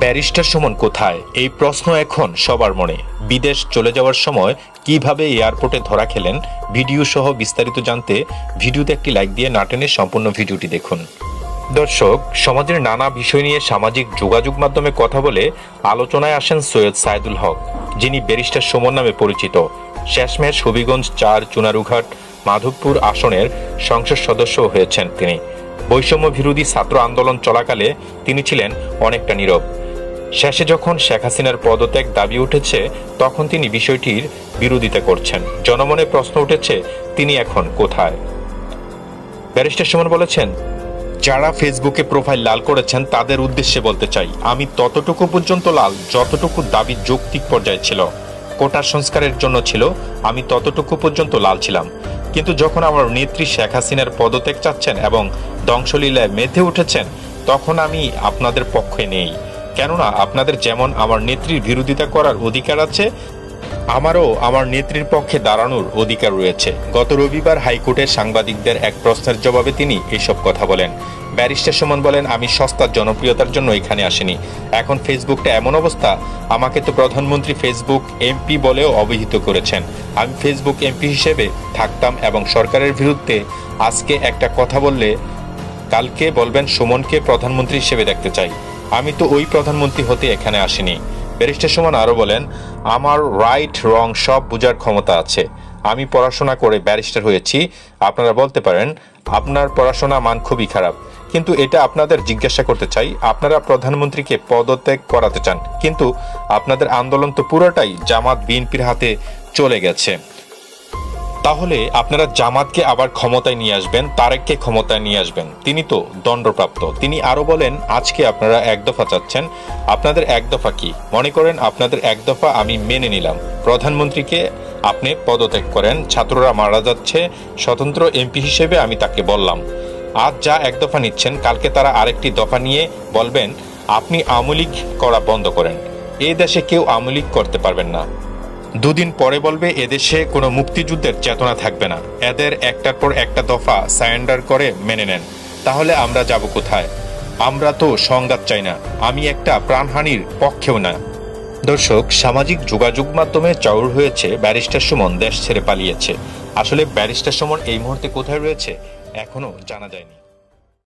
Barrister Suman কোথায়, এই প্রশ্ন এখন সবার মনে। বিদেশ চলে যাওয়ার সময় কিভাবে এয়ারপোর্টে ধরা খেলেন, ভিডিও সহ বিস্তারিত জানতে ভিডিওতে একটি লাইক দিয়ে না টেনে সম্পূর্ণ ভিডিওটি দেখুন। দর্শক, সমাজের নানা বিষয় নিয়ে সামাজিক যোগাযোগ মাধ্যমে কথা বলে আলোচনায় আসেন সৈয়দ সাইদুল হক, যিনি ব্যারিস্টার সুমন নামে পরিচিত। শেষমেশ হবিগঞ্জ ৪ চুনারুঘাট মাধবপুর আসনের সংসদ সদস্য হয়েছেন তিনি। বৈষম্য বিরোধী ছাত্র আন্দোলন চলাকালে তিনি ছিলেন অনেকটা নীরব। শেষে যখন শেখ হাসিনার পদত্যাগ দাবি উঠেছে, তখন তিনি বিষয়টির বিরোধিতা করছেন। জনমনে প্রশ্ন উঠেছে, তিনি এখন কোথায়? ব্যারিস্টার সুমন বলেছেন, যারা ফেসবুকে প্রোফাইল লাল করেছেন তাদের উদ্দেশ্যে বলতে চাই, আমি ততটুকু পর্যন্ত লাল যতটুকু দাবি যৌক্তিক পর্যায়ে ছিল। কোটা সংস্কারের জন্য ছিল, আমি ততটুকু পর্যন্ত লাল ছিলাম। কিন্তু যখন আমার নেত্রী শেখ হাসিনার পদত্যাগ চাচ্ছেন এবং ধ্বংসলীলায় মেতে উঠেছেন, তখন আমি আপনাদের পক্ষে নেই। কেননা আপনাদের যেমন আমার নেত্রীর বিরোধিতা করার অধিকার আছে, আমারও আমার নেত্রীর পক্ষে দাঁড়ানোর অধিকার রয়েছে। গত রবিবার হাইকোর্টের সাংবাদিকদের এক প্রশ্নের জবাবে তিনি এসব কথা বলেন। ব্যারিস্টার সুমন বলেন, আমি সস্তার জনপ্রিয়তার জন্য এখানে আসিনি। এখন ফেসবুকটা এমন অবস্থা, আমাকে তো প্রধানমন্ত্রী ফেসবুক এমপি বলেও অভিহিত করেছেন। আমি ফেসবুক এমপি হিসেবে থাকতাম এবং সরকারের বিরুদ্ধে আজকে একটা কথা বললে কালকে বলবেন সুমনকে প্রধানমন্ত্রী হিসেবে দেখতে চাই। আমি তো ওই প্রধানমন্ত্রী হতে এখানে আসিনি। ব্যারিস্টার সুমন আরও বলেন, আমার রাইট রং সব বোঝার ক্ষমতা আছে। আমি পড়াশোনা করে ব্যারিস্টার হয়েছি। আপনারা বলতে পারেন আপনার পড়াশোনা মান খুবই খারাপ, কিন্তু এটা আপনাদের জিজ্ঞাসা করতে চাই, আপনারা প্রধানমন্ত্রীকে পদত্যাগ করাতে চান, কিন্তু আপনাদের আন্দোলন তো পুরোটাই জামাত বিএনপির হাতে চলে গেছে। তাহলে আপনারা জামাতকে আবার ক্ষমতায় নিয়ে আসবেন, তারেককে ক্ষমতায় নিয়ে আসবেন, তিনি তো দণ্ডপ্রাপ্ত। তিনি আরো বলেন, আজকে আপনারা এক দফা চাচ্ছেন, আপনাদের এক দফা কি? মনে করেন আপনাদের এক দফা আমি মেনে নিলাম, প্রধানমন্ত্রীকে আপনি পদত্যাগ করেন, ছাত্ররা মারা যাচ্ছে, স্বতন্ত্র এমপি হিসেবে আমি তাকে বললাম। আজ যা এক দফা নিচ্ছেন, কালকে তারা আরেকটি দফা নিয়ে বলবেন আপনি আওয়ামী লীগ করা বন্ধ করেন। এই দেশে কেউ আওয়ামী লীগ করতে পারবেন না। দুদিন পরে বলবে এদেশে কোনো মুক্তিযুদ্ধের চেতনা থাকবে না। এদের একটার পর একটা দফা সারেন্ডার করে মেনে নেন, তাহলে আমরা যাব কোথায়? আমরা তো সংঘাত চাই না, আমি একটা প্রাণহানির পক্ষেও না। দর্শক, সামাজিক যোগাযোগ মাধ্যমে চাউর হয়েছে ব্যারিস্টার সুমন দেশ ছেড়ে পালিয়েছে। আসলে ব্যারিস্টার সুমন এই মুহূর্তে কোথায় রয়েছে এখনো জানা যায়নি।